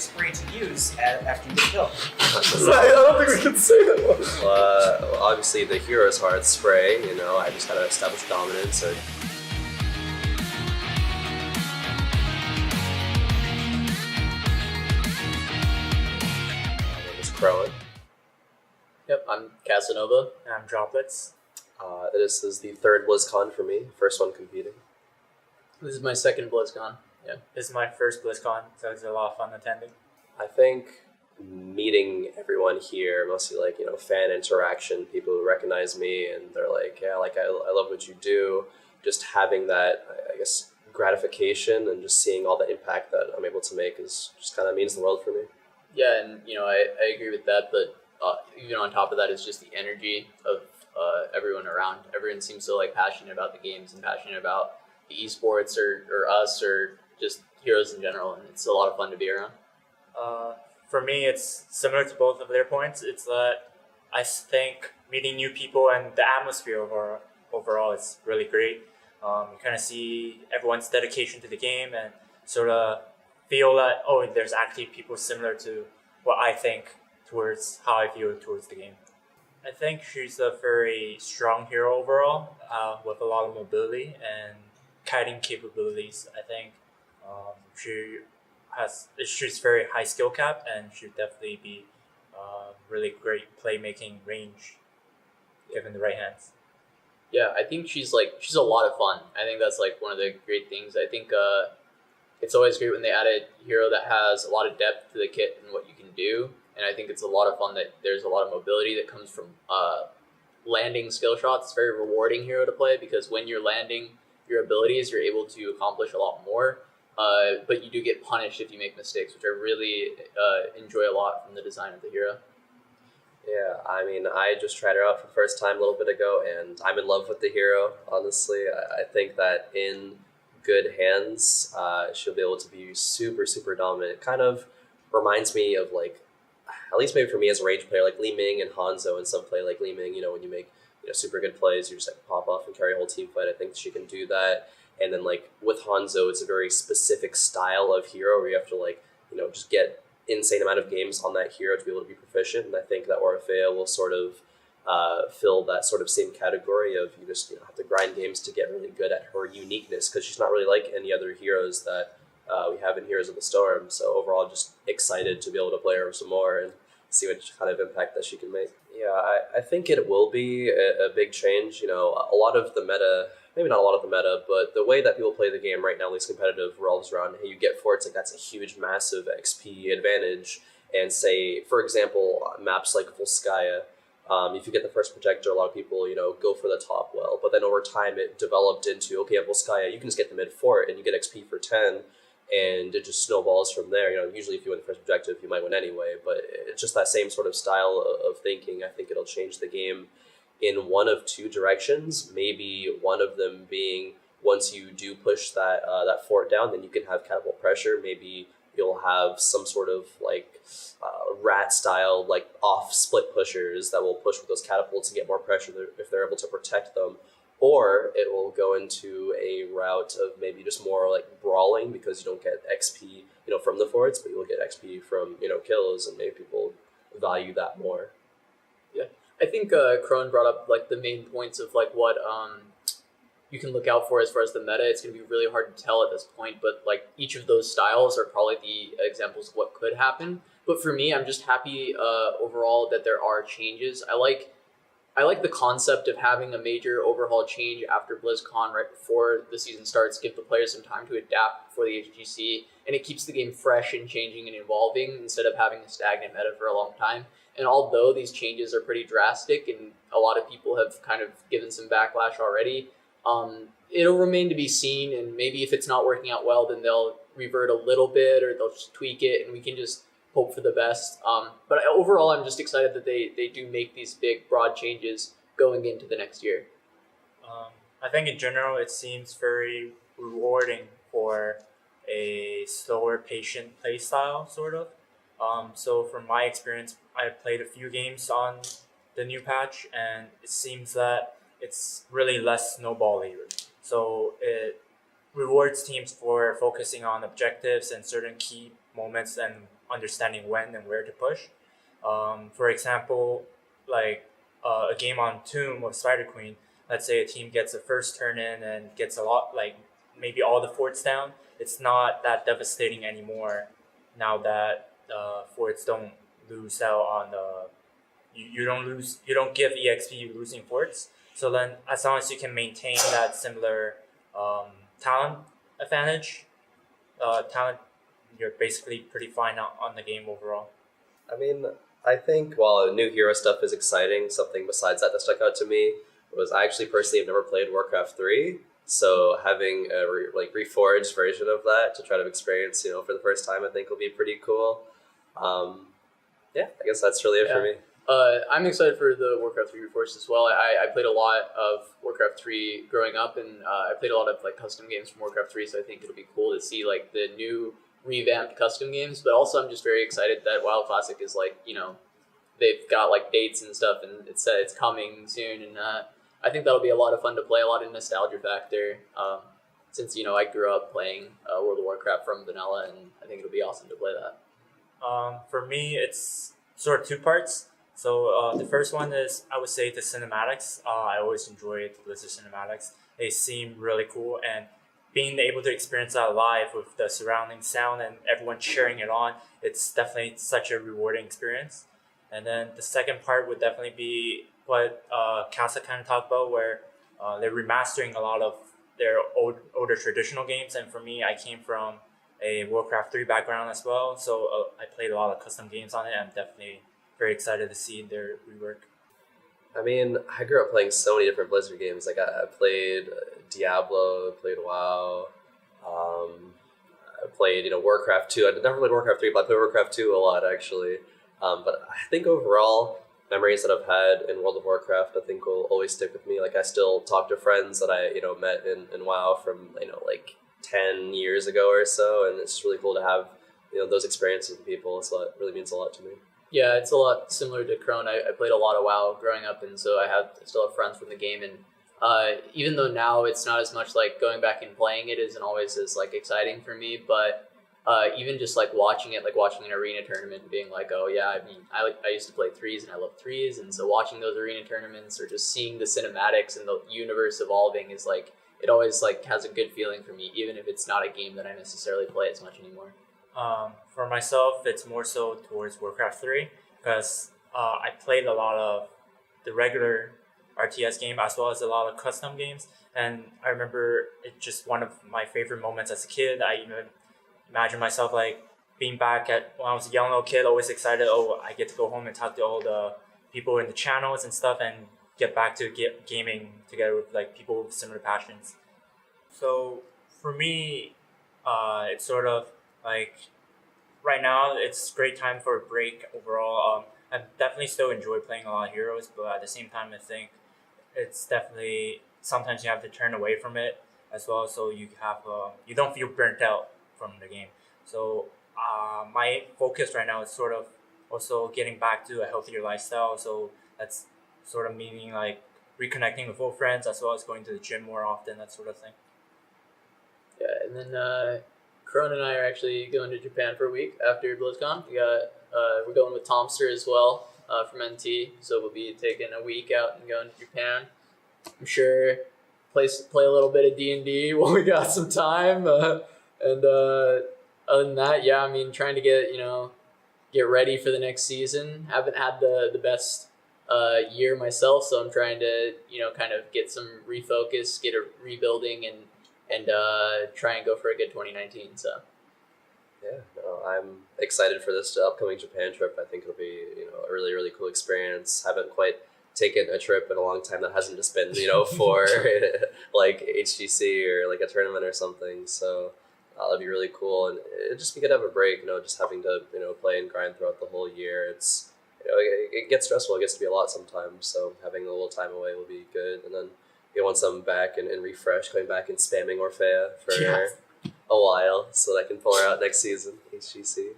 spray to use after you get killed? I don't think we can say that. Well, obviously the Heroes Heart spray, I just gotta establish dominance. My name is Khroen. Yep, I'm Casanova. And I'm Droplets. This is the third Blizzcon for me, first one competing. This is my second Blizzcon. Yeah. This is my first Blizzcon, so it's a lot of fun attending. I think meeting everyone here, mostly fan interaction, people who recognize me and they're like, yeah, I love what you do. Just having that, I guess, gratification and just seeing all the impact that I'm able to make is just kind of means the world for me. Yeah, and I agree with that, but even on top of that is just the energy of everyone around. Everyone seems so passionate about the games and passionate about the esports or us or just Heroes in general, and it's a lot of fun to be around. For me, it's similar to both of their points. It's that I think meeting new people and the atmosphere overall is really great. You kind of see everyone's dedication to the game and sort of feel that, there's actually people similar to what I think towards how I feel towards the game. I think she's a very strong hero overall, with a lot of mobility and kiting capabilities. I think she's very high skill cap and should definitely be really great playmaking range given the right hands. Yeah, I think she's a lot of fun. I think that's one of the great things. I think it's always great when they add a hero that has a lot of depth to the kit and what you can do. And I think it's a lot of fun that there's a lot of mobility that comes from landing skill shots. It's a very rewarding hero to play because when you're landing your abilities, you're able to accomplish a lot more. But you do get punished if you make mistakes, which I really enjoy a lot from the design of the hero. Yeah, I just tried her out for the first time a little bit ago, and I'm in love with the hero, honestly. I think that in good hands, she'll be able to be super, super dominant. It kind of reminds me of, at least maybe for me as a range player, like Li Ming and Hanzo and some play like Li Ming, when you make super good plays, you just pop off and carry a whole team fight. I think she can do that. And then with Hanzo, it's a very specific style of hero where you have to just get insane amount of games on that hero to be able to be proficient. And I think that Orphea will sort of fill that sort of same category of you just have to grind games to get really good at her uniqueness because she's not really like any other heroes that we have in Heroes of the Storm. So overall, just excited to be able to play her some more and see what kind of impact that she can make. Yeah, I think it will be a big change. A lot of the meta, maybe not a lot of the meta, but the way that people play the game right now, at least competitive, revolves around, hey, you get forts, that's a huge, massive XP advantage. And say, for example, maps like Volskaya, if you get the first protector, a lot of people, go for the top well. But then over time, it developed into, okay, at Volskaya, you can just get the mid fort and you get XP for 10. And it just snowballs from there. Usually if you win the first objective, you might win anyway. But it's just that same sort of style of thinking. I think it'll change the game in one of two directions. Maybe one of them being once you do push that fort down, then you can have catapult pressure. Maybe you'll have some sort of rat style off split pushers that will push with those catapults and get more pressure if they're able to protect them. Or it will go into a route of maybe just more brawling because you don't get XP, from the forts, but you'll get XP from, kills, and maybe people value that more. Yeah, I think Khroen brought up the main points of what you can look out for as far as the meta. It's going to be really hard to tell at this point, but each of those styles are probably the examples of what could happen. But for me, I'm just happy overall that there are changes. I like the concept of having a major overhaul change after BlizzCon right before the season starts, give the players some time to adapt for the HGC, and it keeps the game fresh and changing and evolving instead of having a stagnant meta for a long time. And although these changes are pretty drastic and a lot of people have kind of given some backlash already, it'll remain to be seen, and maybe if it's not working out well, then they'll revert a little bit or they'll just tweak it and we can just hope for the best. But overall, I'm just excited that they do make these big, broad changes going into the next year. I think in general, it seems very rewarding for a slower, patient play style, sort of. So from my experience, I played a few games on the new patch, and it seems that it's really less snowbally. So it rewards teams for focusing on objectives and certain key moments and understanding when and where to push. For example, like a game on Tomb of Spider Queen. Let's say a team gets a first turn in and gets a lot, like maybe all the forts down. It's not that devastating anymore now that forts don't lose out on the. You don't lose. You don't give exp losing forts. So then, as long as you can maintain that similar talent advantage, talent, you're basically pretty fine on the game overall. I mean, I think while new hero stuff is exciting, something besides that stuck out to me was I actually personally have never played Warcraft 3. So having a reforged version of that to try to experience, for the first time, I think will be pretty cool. Yeah, I guess that's really it for me. I'm excited for the Warcraft 3 Reforged as well. I played a lot of Warcraft 3 growing up, and I played a lot of like custom games from Warcraft 3, so I think it'll be cool to see like the new revamped custom games. But also I'm just very excited that WoW Classic is like, they've got like dates and stuff, and it's coming soon, and I think that'll be a lot of fun to play, a lot of nostalgia factor. Since I grew up playing World of Warcraft from vanilla, and I think it'll be awesome to play that. For me, it's sort of two parts. So the first one is, I would say, the cinematics. I always enjoyed the Blizzard cinematics. They seem really cool, and being able to experience that live with the surrounding sound and everyone cheering it on, it's definitely such a rewarding experience. And then the second part would definitely be what Casa kind of talked about, where they're remastering a lot of their older traditional games. And for me, I came from a Warcraft 3 background as well, so I played a lot of custom games on it. I'm definitely very excited to see their rework. I mean, I grew up playing so many different Blizzard games. Like I played Diablo, I played WoW, I played Warcraft 2. I never played Warcraft 3, but I played Warcraft 2 a lot actually. But I think overall, memories that I've had in World of Warcraft, I think will always stick with me. Like I still talk to friends that I met in WoW from like 10 years ago or so, and it's really cool to have those experiences with people. It really means a lot to me. Yeah, it's a lot similar to Khroen. I played a lot of WoW growing up, and so I still have friends from the game. And even though now it's not as much like going back and playing it isn't always as like exciting for me, but even just like watching it, like watching an arena tournament, and being like, oh yeah, I mean, I used to play threes and I love threes, and so watching those arena tournaments or just seeing the cinematics and the universe evolving is like, it always like has a good feeling for me, even if it's not a game that I necessarily play as much anymore. For myself, it's more so towards Warcraft 3 because I played a lot of the regular RTS game as well as a lot of custom games, and I remember it's just one of my favorite moments as a kid. I even imagine myself like being back at when I was a young little kid, always excited. Oh, I get to go home and talk to all the people in the channels and stuff, and get back to gaming together with like people with similar passions. So for me, it's sort of like right now it's a great time for a break overall. I definitely still enjoy playing a lot of Heroes, but at the same time I think it's definitely sometimes you have to turn away from it as well, so you have you don't feel burnt out from the game. So my focus right now is sort of also getting back to a healthier lifestyle, so that's sort of meaning like reconnecting with old friends as well as going to the gym more often, that sort of thing. Yeah, and then Khroen and I are actually going to Japan for a week after Blizzcon. We're going with Tomster as well from NT, so we'll be taking a week out and going to Japan. I'm sure play a little bit of D&D while we got some time, and other than that, yeah, I mean, trying to get ready for the next season. Haven't had the best year myself, so I'm trying to kind of get some refocus, get a rebuilding, and try and go for a good 2019. So yeah, no, I'm excited for this upcoming Japan trip. I think it'll be a really, really cool experience. Haven't quite taken a trip in a long time that hasn't just been for like HGC or like a tournament or something. So that'll be really cool, and it'd just be good to have a break. Just having to play and grind throughout the whole year. It's it gets stressful. It gets to be a lot sometimes. So having a little time away will be good, and then once I'm back and refreshed, going back and spamming Orphea for a while so that I can pull her out next season, HGC.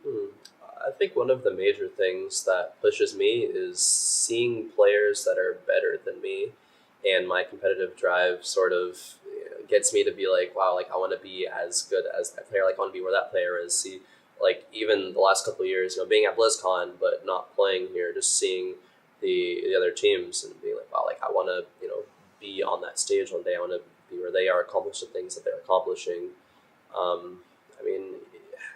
I think one of the major things that pushes me is seeing players that are better than me, and my competitive drive sort of gets me to be like, wow, like I want to be as good as that player. Like I want to be where that player is. See like even the last couple of years, being at BlizzCon but not playing here, just seeing the other teams and being like, wow, like I want to be on that stage one day. I want to be where they are, accomplish the things that they're accomplishing. I mean,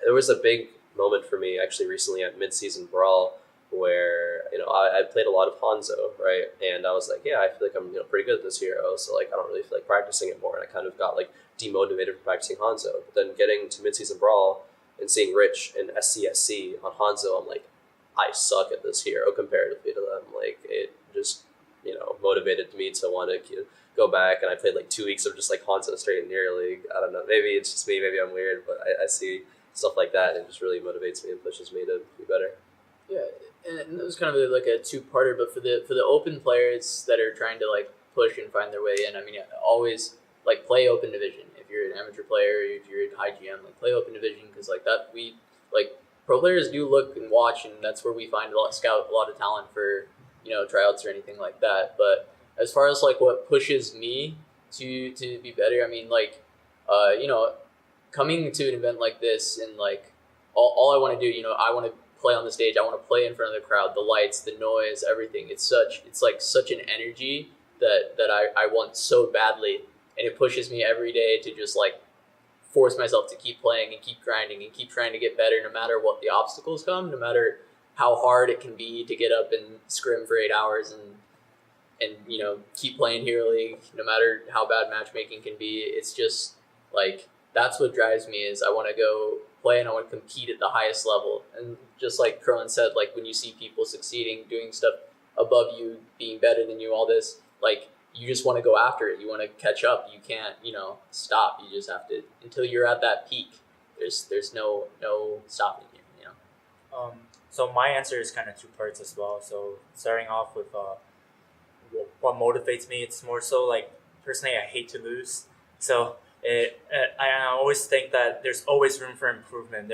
there was a big moment for me actually recently at mid-season brawl where I played a lot of Hanzo, right? And I was like, yeah, I feel like I'm pretty good at this hero, so like I don't really feel like practicing it more, and I kind of got like demotivated from practicing Hanzo. But then getting to mid-season brawl and seeing Rich and SCSC on Hanzo, I'm like, I suck at this hero comparatively to them. Like it just motivated me to want to go back, and I played like 2 weeks of just like Hanzo straight in Near League. I don't know, maybe it's just me, maybe I'm weird, but I see stuff like that and it just really motivates me and pushes me to be better. Yeah, and it was kind of like a two-parter, but for the open players that are trying to like push and find their way in, I mean, always like play open division. If you're an amateur player, if you're in high GM, like play open division, because like that we like pro players do look and watch, and that's where we find scout a lot of talent for tryouts or anything like that. But as far as like what pushes me to be better, I mean, like coming to an event like this and like all I want to do, I want to play on the stage, I want to play in front of the crowd, the lights, the noise, everything. It's like such an energy that I want so badly, and it pushes me every day to just like force myself to keep playing and keep grinding and keep trying to get better, no matter what the obstacles come, no matter how hard it can be to get up and scrim for 8 hours and keep playing Hero League, no matter how bad matchmaking can be. It's just like that's what drives me, is I want to go play and I want to compete at the highest level. And just like Khroen said, like when you see people succeeding, doing stuff above you, being better than you, all this, like you just want to go after it. You want to catch up. You can't, stop. You just have to, until you're at that peak. There's no stopping you. So my answer is kind of two parts as well. So starting off with what motivates me, it's more so like personally I hate to lose. So I always think that there's always room for improvement.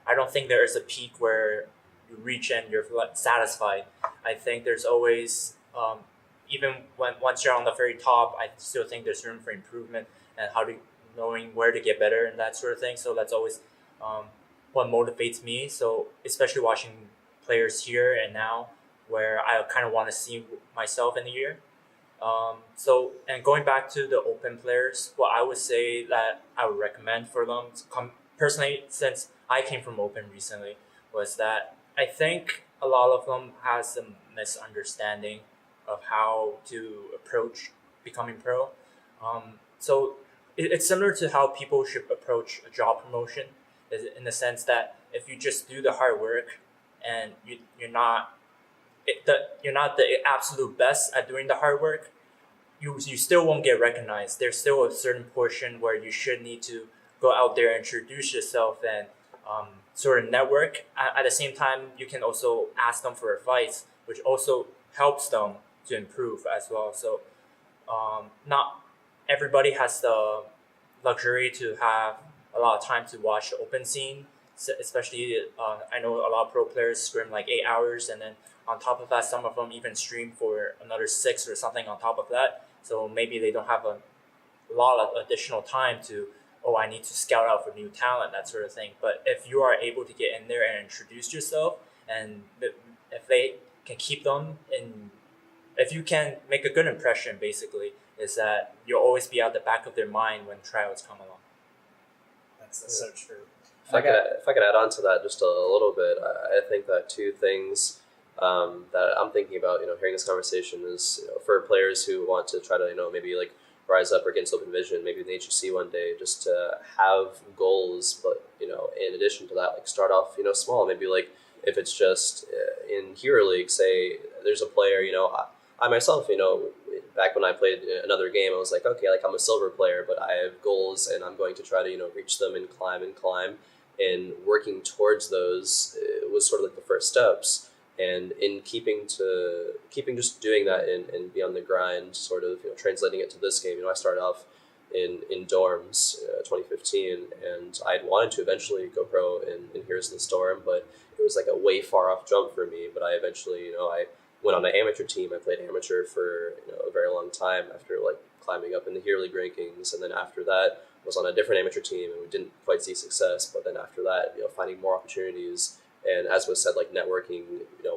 I don't think there is a peak where you reach and you're satisfied. I think there's always even once you're on the very top, I still think there's room for improvement and knowing where to get better and that sort of thing. So that's always what motivates me. So especially watching players here and now, where I kind of want to see myself in the year. And going back to the open players, what I would say that I would recommend for them personally, since I came from open recently, was that I think a lot of them has a misunderstanding of how to approach becoming pro. So it's similar to how people should approach a job promotion, in the sense that if you just do the hard work and you're not the absolute best at doing the hard work, you still won't get recognized. There's still a certain portion where you should need to go out there and introduce yourself and sort of network. At the same time, you can also ask them for advice, which also helps them to improve as well. So not everybody has the luxury to have a lot of time to watch the open scene, especially I know a lot of pro players scrim like 8 hours, and then on top of that, some of them even stream for another 6 or something on top of that. So maybe they don't have a lot of additional time to, I need to scout out for new talent, that sort of thing. But if you are able to get in there and introduce yourself, and if they can keep them in, if you can make a good impression, basically, is that you'll always be at the back of their mind when trials come along. That's so true. If I could add on to that just a little bit, I think that two things that I'm thinking about, hearing this conversation is, for players who want to try to, maybe like rise up against open vision, maybe in the HEC one day, just to have goals. But, in addition to that, like start off, small, maybe like if it's just in Hero League, say there's a player, I myself, back when I played another game, I was like, okay, like I'm a silver player, but I have goals and I'm going to try to, reach them and climb. And working towards those was sort of like the first steps. And in keeping just doing that and be on the grind, sort of translating it to this game. I started off in dorms 2015, and I'd wanted to eventually go pro in Heroes in the Storm, but it was like a way far off jump for me. But I eventually, I went on an amateur team. I played amateur for a very long time after like climbing up in the Hero League rankings, and then after that was on a different amateur team and we didn't quite see success. But then after that, finding more opportunities. And as was said, like networking,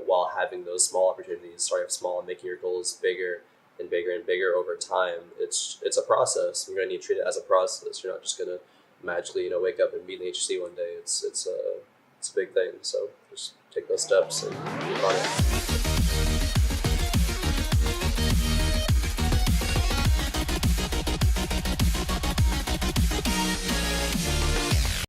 while having those small opportunities, starting off small and making your goals bigger and bigger and bigger over time. It's a process. You're gonna need to treat it as a process. You're not just gonna magically, wake up and be in the HC one day. It's a big thing. So just take those steps and keep on it.